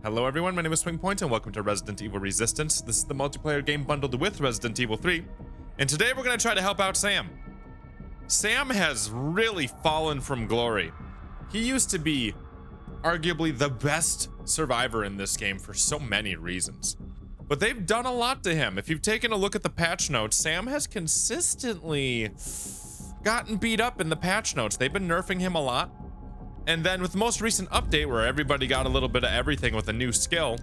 Hello everyone, my name is SwingPoynt and welcome to Resident Evil Resistance. This is the multiplayer game bundled with Resident Evil 3. And today we're going to try to help out Sam. Sam has really fallen from glory. He used to be arguably the best survivor in this game for so many reasons. But they've done a lot to him. If you've taken a look at the patch notes, Sam has consistently gotten beat up in the patch notes. They've been nerfing him a lot. And then with the most recent update where everybody got a little bit of everything with a new skill,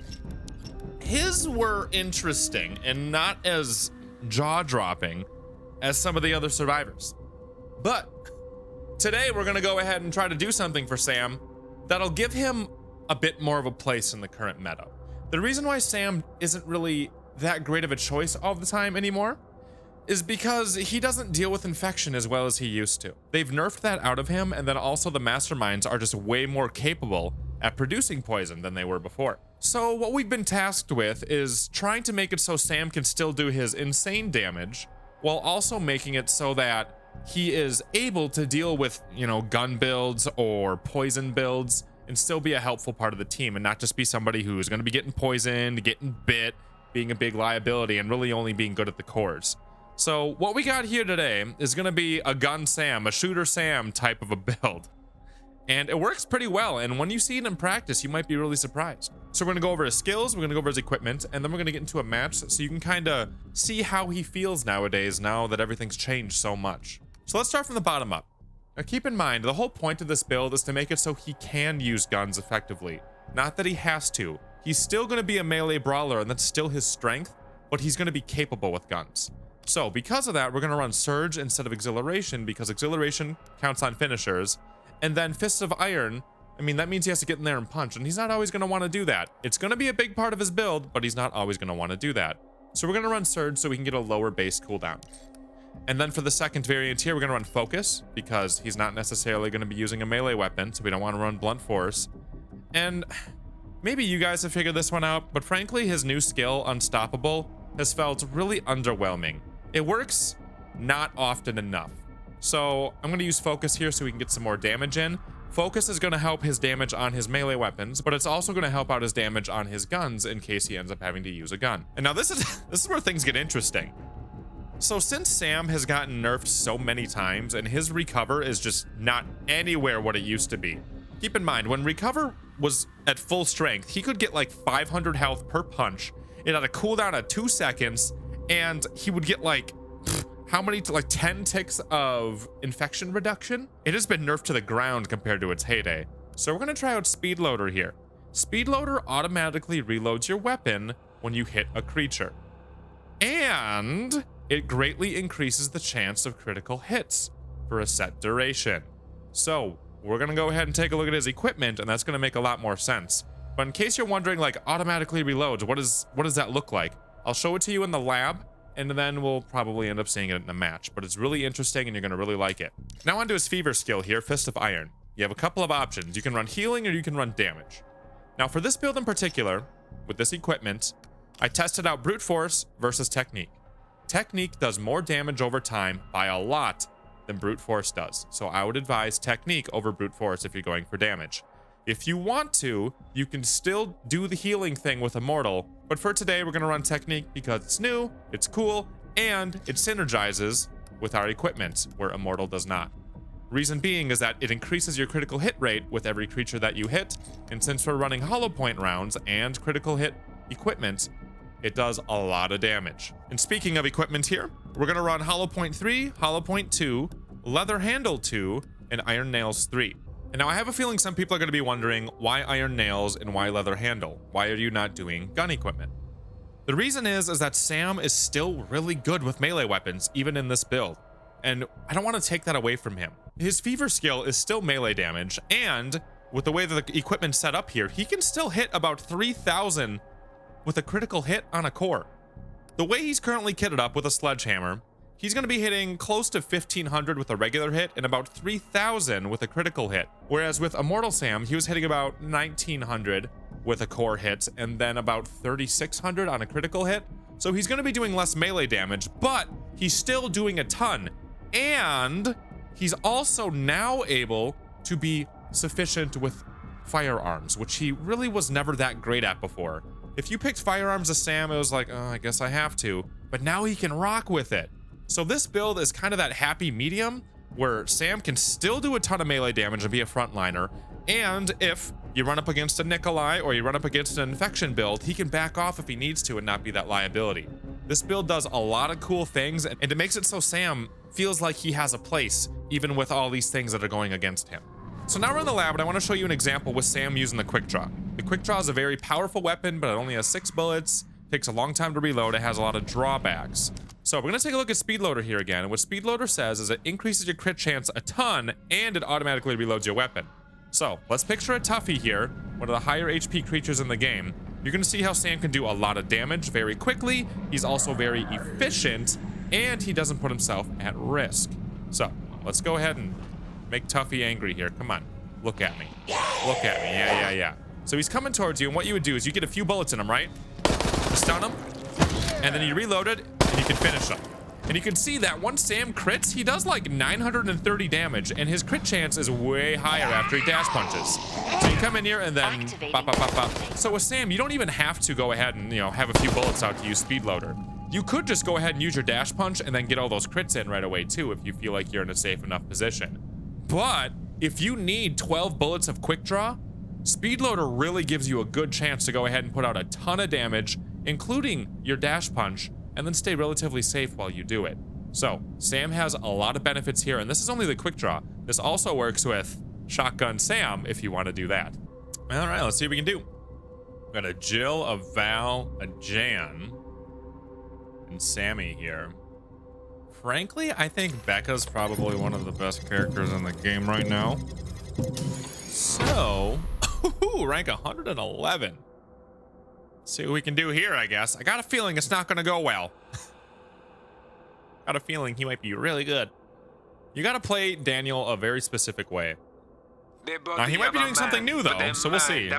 his were interesting and not as jaw-dropping as some of the other survivors. But today we're gonna go ahead and try to do something for Sam that'll give him a bit more of a place in the current meta. The reason why Sam isn't really that great of a choice all the time anymore is because he doesn't deal with infection as well as he used to. They've nerfed that out of him, and then also the masterminds are just way more capable at producing poison than they were before. So what we've been tasked with is trying to make it so Sam can still do his insane damage while also making it so that he is able to deal with, gun builds or poison builds and still be a helpful part of the team and not just be somebody who's going to be getting poisoned, getting bit, being a big liability, and really only being good at the cores. So what we got here today is going to be a gun Sam, a shooter Sam type of a build. And it works pretty well. And when you see it in practice, you might be really surprised. So we're going to go over his skills, we're going to go over his equipment, and then we're going to get into a match so you can kind of see how he feels nowadays now that everything's changed so much. So let's start from the bottom up. Now keep in mind, the whole point of this build is to make it so he can use guns effectively. Not that he has to. He's still going to be a melee brawler, and that's still his strength, but he's going to be capable with guns. So because of that, we're going to run Surge instead of Exhilaration because Exhilaration counts on finishers. And then Fists of Iron, that means he has to get in there and punch, and he's not always going to want to do that. It's going to be a big part of his build, but he's not always going to want to do that. So we're going to run Surge so we can get a lower base cooldown. And then for the second variant here, we're going to run Focus because he's not necessarily going to be using a melee weapon, so we don't want to run Blunt Force. And maybe you guys have figured this one out, but frankly, his new skill, Unstoppable, has felt really underwhelming. It works not often enough. So I'm going to use Focus here so we can get some more damage in. Focus is going to help his damage on his melee weapons, but it's also going to help out his damage on his guns in case he ends up having to use a gun. And now this is where things get interesting. So since Sam has gotten nerfed so many times and his recover is just not anywhere what it used to be. Keep in mind, when recover was at full strength, he could get like 500 health per punch. It had a cooldown of 2 seconds. And he would get like, how many, like 10 ticks of infection reduction? It has been nerfed to the ground compared to its heyday. So we're gonna try out Speed Loader here. Speed Loader automatically reloads your weapon when you hit a creature. And it greatly increases the chance of critical hits for a set duration. So we're gonna go ahead and take a look at his equipment, and that's gonna make a lot more sense. But in case you're wondering, like, automatically reloads, what does that look like? I'll show it to you in the lab, and then we'll probably end up seeing it in a match, but it's really interesting and you're going to really like it. Now onto his fever skill here, Fist of Iron. You have a couple of options. You can run healing or you can run damage. Now for this build in particular, with this equipment, I tested out brute force versus technique. Technique does more damage over time by a lot than brute force does. So I would advise technique over brute force if you're going for damage. If you want to, you can still do the healing thing with Immortal, but for today, we're going to run Technique because it's new, it's cool, and it synergizes with our equipment, where Immortal does not. Reason being is that it increases your critical hit rate with every creature that you hit, and since we're running hollow point rounds and critical hit equipment, it does a lot of damage. And speaking of equipment here, we're going to run Hollow Point 3, Hollow Point 2, Leather Handle 2, and Iron Nails 3. And now I have a feeling some people are going to be wondering why Iron Nails and why Leather Handle? Why are you not doing gun equipment? The reason is that Sam is still really good with melee weapons, even in this build. And I don't want to take that away from him. His fever skill is still melee damage, and with the way that the equipment's set up here, he can still hit about 3,000 with a critical hit on a core. The way he's currently kitted up with a sledgehammer, he's going to be hitting close to 1,500 with a regular hit and about 3,000 with a critical hit. Whereas with Immortal Sam, he was hitting about 1,900 with a core hit and then about 3,600 on a critical hit. So he's going to be doing less melee damage, but he's still doing a ton. And he's also now able to be sufficient with Firearms, which he really was never that great at before. If you picked Firearms as Sam, it was like, oh, I guess I have to. But now he can rock with it. So this build is kind of that happy medium where Sam can still do a ton of melee damage and be a frontliner. And if you run up against a Nikolai or you run up against an infection build, he can back off if he needs to and not be that liability. This build does a lot of cool things, and it makes it so Sam feels like he has a place, even with all these things that are going against him. So now we're in the lab, and I want to show you an example with Sam using the quick draw. The quick draw is a very powerful weapon, but it only has 6 bullets, takes a long time to reload, it has a lot of drawbacks. So we're gonna take a look at Speed Loader here again, and what Speed Loader says is it increases your crit chance a ton, and it automatically reloads your weapon. So let's picture a toughie here, one of the higher HP creatures in the game. You're gonna see how Sam can do a lot of damage very quickly. He's also very efficient, and he doesn't put himself at risk. So let's go ahead and make Tuffy angry here. Come on, look at me. Look at me, yeah. So he's coming towards you, and what you would do is you get a few bullets in him, right? You stun him, and then you reload it, and you can finish him. And you can see that once Sam crits, he does like 930 damage, and his crit chance is way higher after he dash punches. So you come in here and then bop, bop, bop, bop. So with Sam, you don't even have to go ahead and, have a few bullets out to use Speed Loader. You could just go ahead and use your dash punch and then get all those crits in right away too if you feel like you're in a safe enough position. But if you need 12 bullets of quick draw, Speed Loader really gives you a good chance to go ahead and put out a ton of damage, including your dash punch, and then stay relatively safe while you do it. So Sam has a lot of benefits here, and this is only the quick draw. This also works with Shotgun Sam if you want to do that. All right, let's see what we can do. We got a Jill, a Val, a Jan, and Sammy here. Frankly, I think Becca's probably one of the best characters in the game right now. So, rank 111. See what we can do here, I guess. I got a feeling it's not gonna go well. Got a feeling he might be really good. You gotta play Daniel a very specific way. Now, he might be doing something new though, so we'll see.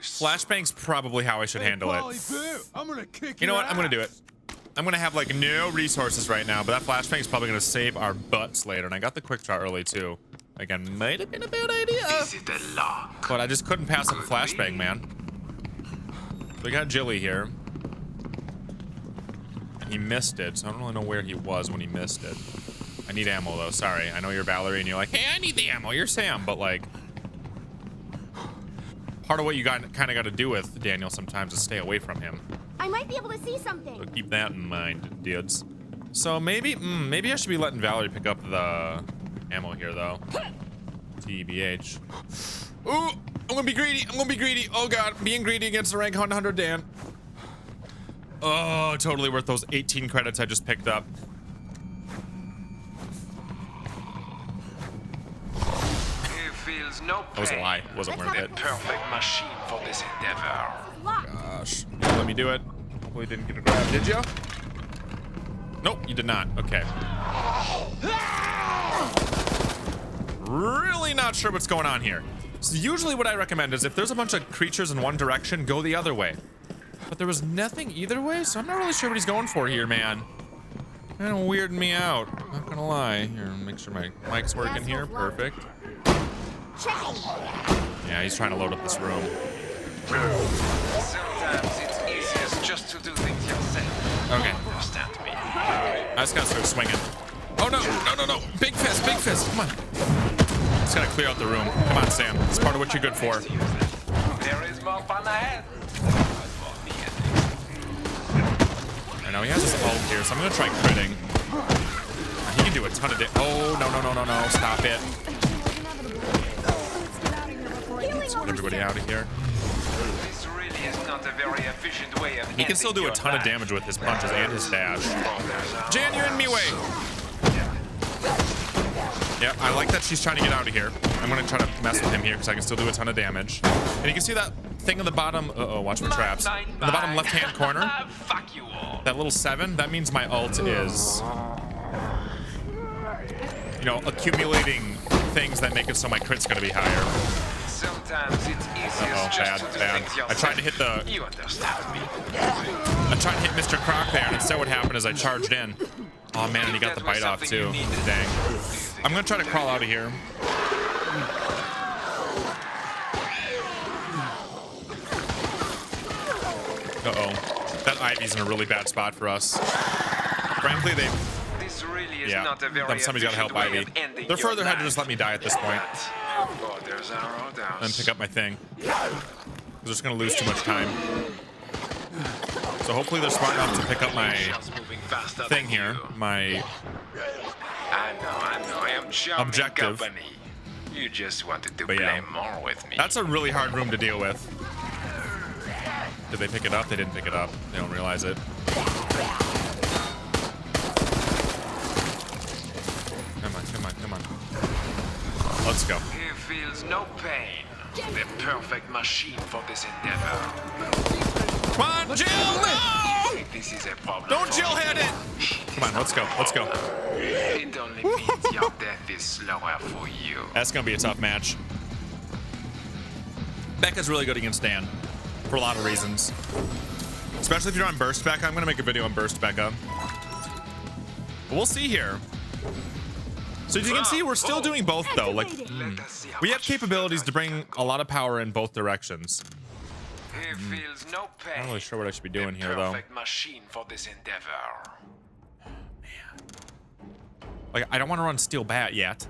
Flashbang's probably how I should handle it. You know what? I'm gonna do it. I'm gonna have like no resources right now, but that flashbang's probably gonna save our butts later. And I got the quick draw early too. Again, might have been a bad idea. But I just couldn't pass up a flashbang, man. We got Jilly here. He missed it, so I don't really know where he was when he missed it. I need ammo though, sorry. I know you're Valerie and you're like, hey, I need the ammo. You're Sam, but like, part of what you kind of got to do with Daniel sometimes is stay away from him. I might be able to see something. So keep that in mind, dudes. So maybe I should be letting Valerie pick up the ammo here though. TBH. Ooh, I'm gonna be greedy. Oh god, being greedy against the rank 100 Dan. Oh, totally worth those 18 credits I just picked up. That was a lie. Wasn't worth it. Perfect machine for this endeavor. Gosh. Let me do it. Hopefully didn't get a grab. Did you? Nope, you did not. Okay. Really not sure what's going on here. So usually what I recommend is if there's a bunch of creatures in one direction, go the other way. But there was nothing either way, so I'm not really sure what he's going for here, man. Kind of weirding me out. Not gonna lie. Here, make sure my mic's working here. Perfect. Checking. Yeah, he's trying to load up this room. Sometimes it's easiest just to do things yourself. Okay. Understand me. I just gotta start swinging. Oh no, no. Big fist, come on. Just gotta clear out the room. Come on, Sam. It's part of what you're good for. There is more fun ahead. I know he has his ult here, so I'm gonna try critting. He can do a ton of damage. Oh, no. Stop it. Let's get everybody out of here. This really is not a very efficient way of He can still do a ton of damage with his punches and his dash. Jan, you're in me way. Yeah, I like that she's trying to get out of here. I'm gonna try to mess with him here because I can still do a ton of damage. And you can see that thing in the bottom. Uh-oh, watch my traps. In the bottom left-hand corner. Fuck you all. That little 7. That means my ult is, accumulating things that make it so my crit's gonna be higher. Sometimes it's easiest just to do things yourself. I tried to hit the. You understand me. I tried to hit Mr. Croc there, and instead what happened is I charged in. Oh man, and he got the bite off too. Dang. I'm gonna try to crawl out of here. Uh-oh. That Ivy's in a really bad spot for us. Frankly, they... This really is Yeah, not a very somebody's gotta help efficient way Ivy. of ending They're your further ahead to life. just let me die at this point. Oh, there's our roadhouse. And pick up my thing. We're just gonna lose too much time. So hopefully they're smart enough to pick up my thing here. My I know, I am charming objective. company. You just wanted to But play yeah. more with me. That's a really hard room to deal with. Did they pick it up? They didn't pick it up. They don't realize it. Come on, come on, come on. Let's go. He feels no pain. The perfect machine for this endeavor. Come on, Jill! No! This is a problem. Don't for Jill me. hit it! Come on, let's go. Let's go. It only means your death is slower for you. That's gonna be a tough match. Becca's really good against Dan for a lot of reasons. Especially if you're on Burst Becca. I'm gonna make a video on Burst Becca. But we'll see here. So as you can see, we're still doing both though. Like, Let us see how we have much capabilities further to bring a lot of power in both directions. He feels no pain. I'm not really sure what I should be doing The here though. perfect machine for this endeavor. Like, I don't want to run Steel Bat yet.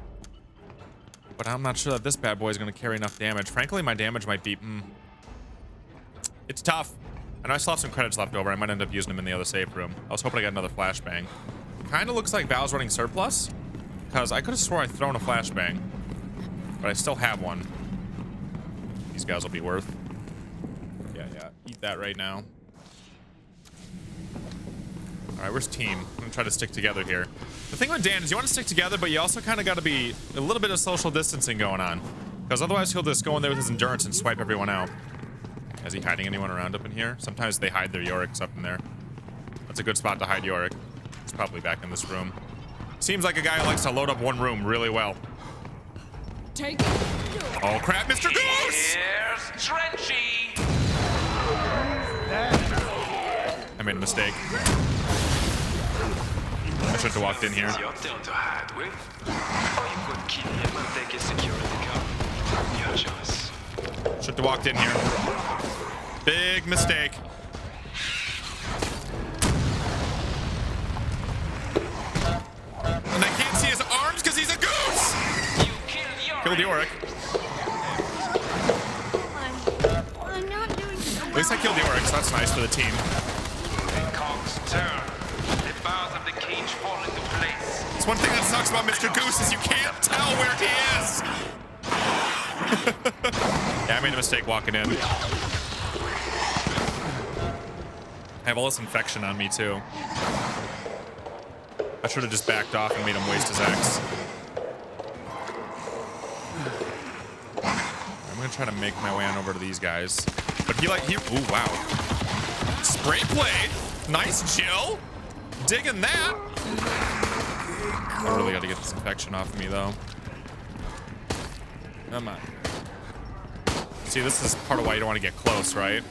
But I'm not sure that this bad boy is going to carry enough damage. Frankly, my damage might be... It's tough. I know I still have some credits left over. I might end up using them in the other safe room. I was hoping I got another flashbang. Kind of looks like Val's running surplus. Because I could have swore I'd thrown a flashbang. But I still have one. These guys will be worth. Yeah. Eat that right now. Alright, where's team? I'm gonna try to stick together here. The thing with Dan is you want to stick together, but you also kind of got to be a little bit of social distancing going on. Because otherwise he'll just go in there with his endurance and swipe everyone out. Is he hiding anyone around up in here? Sometimes they hide their Yoriks up in there. That's a good spot to hide Yorick. He's probably back in this room. Seems like a guy who likes to load up one room really well. Take it. Oh crap, Mr. Goose! Here's Trenchy. I made a mistake. I should have walked in here. It's your turn to hide with. Or you could kill him and take his security card. Your choice. Should have walked in here. Big mistake. And I can't see his arms because he's a goose! You Killed Yorick. I'm not doing so At least I killed Yorick, so that's nice for the team. Cock's turn. The bars of the cage fall into place. It's one thing that sucks about Mr. Goose is you can't tell where he is. Yeah, I made a mistake walking in. I have all this infection on me too. I should have just backed off and made him waste his X. I'm gonna try to make my way on over to these guys. But ooh, wow. Spray blade. Nice chill. Digging that. I really gotta get this infection off of me though. Come on. See, this is part of why you don't want to get close, right?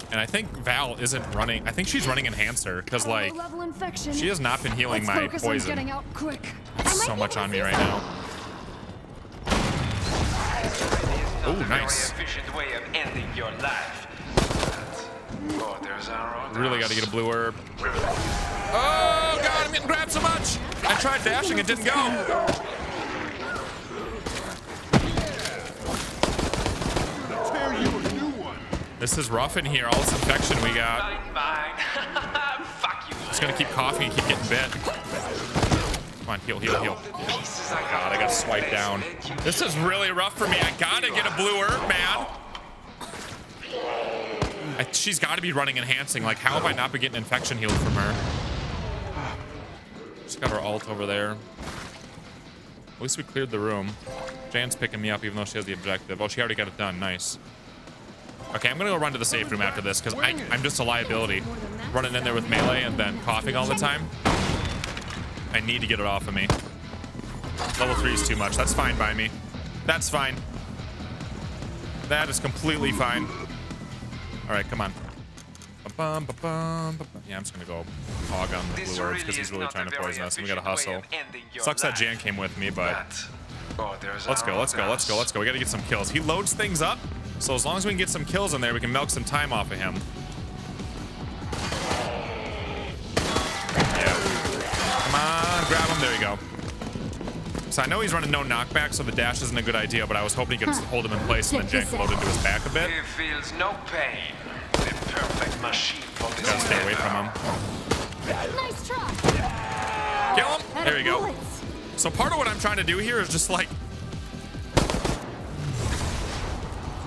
And I think Val isn't running. I think she's running Enhancer because, like, Level infection. she has not been healing Let's my focus on getting poison. out quick. So much on me right now. Oh, nice. Very efficient way of ending your life. Oh, there's our own Really got to get a blue herb. Oh, God, I'm getting grabbed so much. I tried dashing, it didn't go. This is rough in here. All this infection we got. Mine. Fuck you. Just gonna keep coughing and keep getting bit. Come on, heal. Pieces I God, I got swiped down. This is really rough for me. I gotta get a blue herb, man. She's gotta be running enhancing. Like, how have I not been getting infection healed from her? Just got her ult over there. At least we cleared the room. Jan's picking me up even though she has the objective. Oh, she already got it done. Nice. Okay, I'm gonna go run to the safe room after this because I'm just a liability. Running in there with melee and then coughing all the time. I need to get it off of me. Level 3 is too much. That's fine by me. That's fine. That is completely fine. All right, come on. Yeah, I'm just gonna go hog on the blue herbs because he's really trying to poison us and we gotta hustle. Sucks that Jan came with me, but let's go. We gotta get some kills. He loads things up So as long as we can get some kills in there, we can milk some time off of him. Yeah. Come on, grab him. There you go. So I know he's running no knockback, so the dash isn't a good idea, but I was hoping he could hold him in place and then jank load into his back a bit. He feels no pain. The perfect machine for this. Gotta stay away from him. Nice try. Kill him. There you go. So part of what I'm trying to do here is just like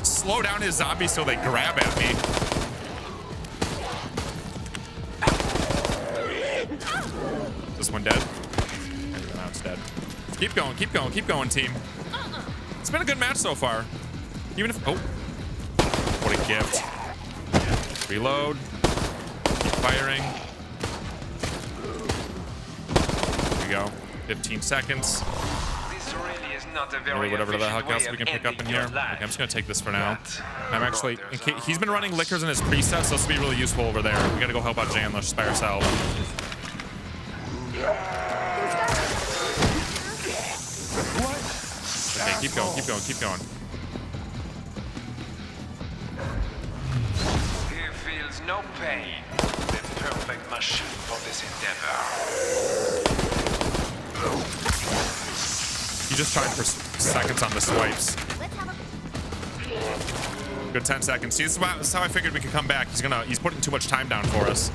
slow down his zombies so they grab at me. Is this one dead? Now it's dead. Keep going, keep going, keep going, team. It's been a good match so far. Even if, oh, what a gift. Reload. Keep firing. There we go. 15 seconds. This really is not a very Whatever the heck else efficient we way can pick of up in ending here. your life. Okay, I'm just gonna take this for now. But I'm actually, he's been running liquors in his presets, so this will be really useful over there. We gotta go help out Jan. Let's just by ourselves. Okay, keep going, keep going, keep going. He feels no pain. The perfect machine for this endeavor. He just tried for seconds on the swipes. Good 10 seconds. See, this is how I figured we could come back. He's putting too much time down for us.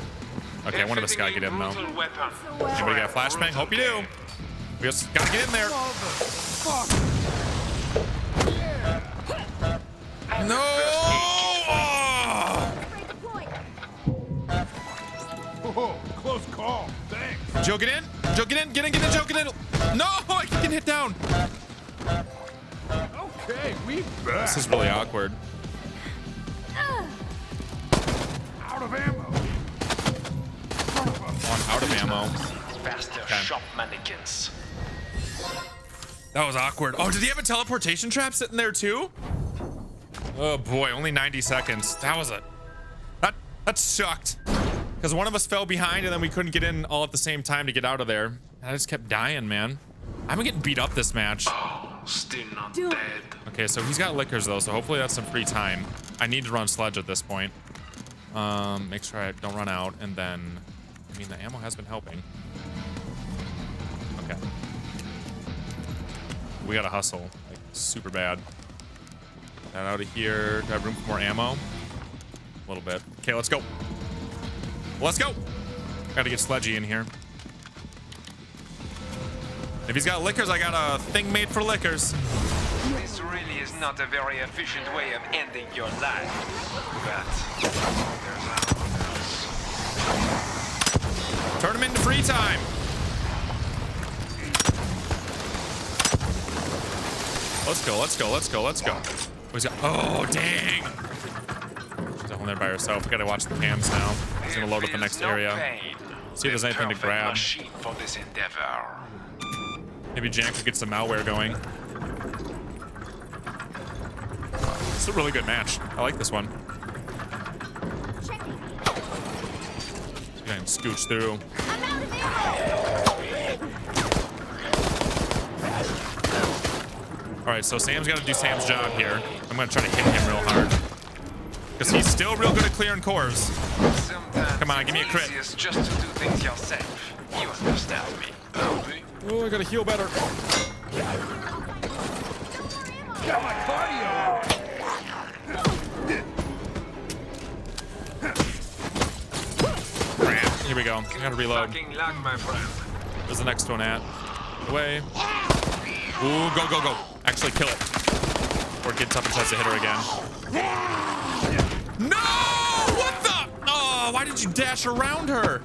Okay, one of us gotta get in though. Anybody got a flashbang? Hope you do. We just gotta get in there. No! Oh, close call. Thanks. Joe, get in. Joe, get in. Get in, get in, Joe, get in. No, I can hit down. Okay, we back. This is really awkward. Out of ammo. One out of ammo. Faster Okay. shop mannequins. That was awkward. Oh, did he have a teleportation trap sitting there too? Oh boy, only 90 seconds. That was it. That sucked. Because one of us fell behind and then we couldn't get in all at the same time to get out of there. I just kept dying, man. I've been getting beat up this match. Oh, still not dead. Okay, so he's got liquors though, so hopefully that's some free time. I need to run sledge at this point. Make sure I don't run out, and then, I mean, the ammo has been helping. Okay. We gotta hustle, like, super bad. Get that out of here. Do I have room for more ammo? A little bit. Okay, let's go. Let's go. Gotta get Sledgy in here. If he's got liquors, I got a thing made for liquors. This really is not a very efficient way of ending your life. But there's others. Turn him into free time. Let's go, let's go, let's go, let's go. What's got? Oh, dang. She's down there by herself. We gotta watch the cams now. He's gonna load up the next area. See if there's anything to grab. For this endeavor. Maybe Jan could get some malware going. It's a really good match. I like this one. So you can scooch through. I'm out of ammo. All right, so Sam's got to do Sam's job here. I'm gonna try to hit him real hard because he's still real good at clearing cores. Sometimes Come on, give me a crit. It's just to do things yourself. You understand me? Oh, I gotta heal better. Got my cardio. Crap. Here we go. I gotta reload. Fucking luck, my friend. Where's the next one at? Away. Ooh, go, go, go. Actually kill it. Or it gets up and tries to hit her again. No! What the? Oh, why did you dash around her?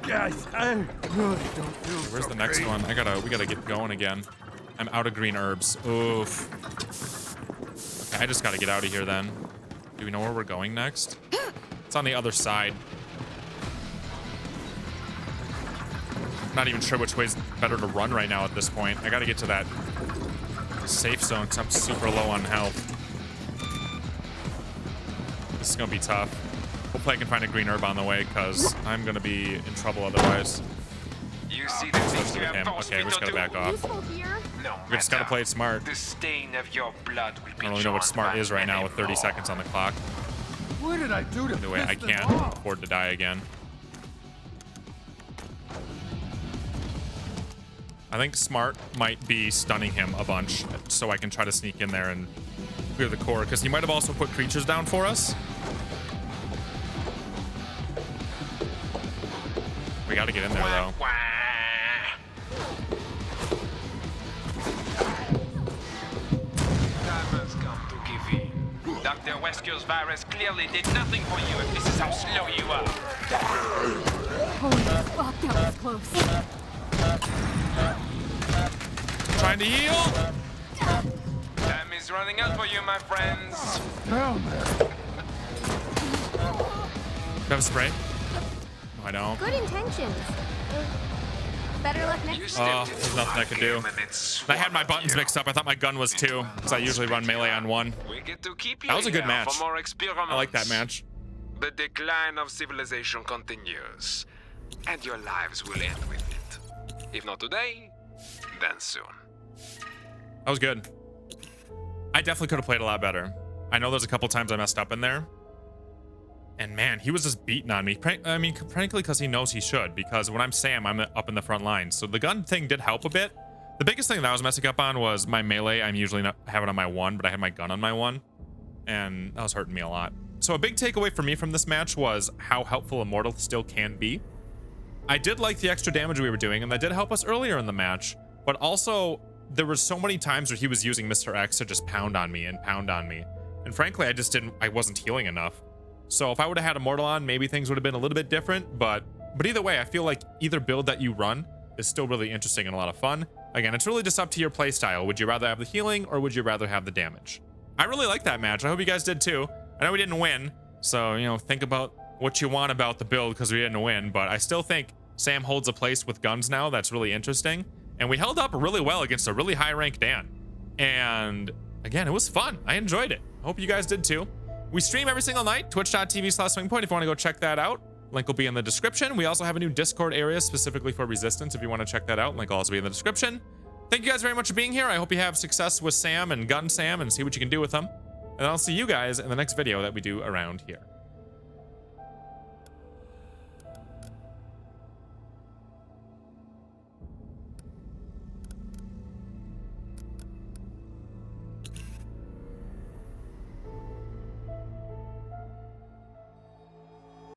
Guys, I really don't feel Where's so the next great. one? We gotta get going again. I'm out of green herbs. Oof. Okay, I just gotta get out of here then. Do we know where we're going next? It's on the other side. I'm not even sure which way's better to run right now at this point. I gotta get to that safe zone because I'm super low on health. This is gonna be tough. Hopefully I can find a green herb on the way because I'm gonna be in trouble otherwise. You see the things you Him. have Okay, we just gotta back off. Useful here. No We just gotta matter. play it smart. The stain of your blood will be I don't really know what drawn smart by is right now with 30 many seconds on the clock. What did I do to Either way, I piss them can't off? afford to die again. I think smart might be stunning him a bunch, so I can try to sneak in there and clear the core, because he might have also put creatures down for us. We gotta get in there, though. Wah. Time has come to give in. Dr. Wesker's virus clearly did nothing for you if this is how slow you are. Holy fuck, that was close. Trying to heal. Time is running out for you, my friends. Hell, man. Do I have a spray? No, I don't. Good intentions. Better luck next You time. stepped Oh, into there's nothing I could do. game and it I had my swallowed buttons you. mixed up. I thought my gun was 2, because I usually run melee on 1. We get to keep you That was a good here match. for more experiments. I like that match. The decline of civilization continues, and your lives will end with it. If not today, then soon. That was good. I definitely could have played a lot better. I know there's a couple times I messed up in there. And man, he was just beating on me. I mean, frankly, because he knows he should. Because when I'm Sam, I'm up in the front line. So the gun thing did help a bit. The biggest thing that I was messing up on was my melee. I'm usually not having on my 1, but I had my gun on my 1. And that was hurting me a lot. So a big takeaway for me from this match was how helpful Immortal still can be. I did like the extra damage we were doing, and that did help us earlier in the match. But also, there were so many times where he was using Mr. X to just pound on me and pound on me. And frankly, I wasn't healing enough. So if I would have had Immortal on, maybe things would have been a little bit different, but either way, I feel like either build that you run is still really interesting and a lot of fun. Again, it's really just up to your playstyle. Would you rather have the healing or would you rather have the damage? I really like that match. I hope you guys did too. I know we didn't win, so, you know, think about what you want about the build because we didn't win, but I still think Sam holds a place with guns now that's really interesting. And we held up really well against a really high rank Dan. And again, it was fun. I enjoyed it. I hope you guys did too. We stream every single night, twitch.tv/SwingPoynt if you want to go check that out. Link will be in the description. We also have a new Discord area specifically for Resistance if you want to check that out. Link will also be in the description. Thank you guys very much for being here. I hope you have success with Sam and Gun Sam and see what you can do with them. And I'll see you guys in the next video that we do around here.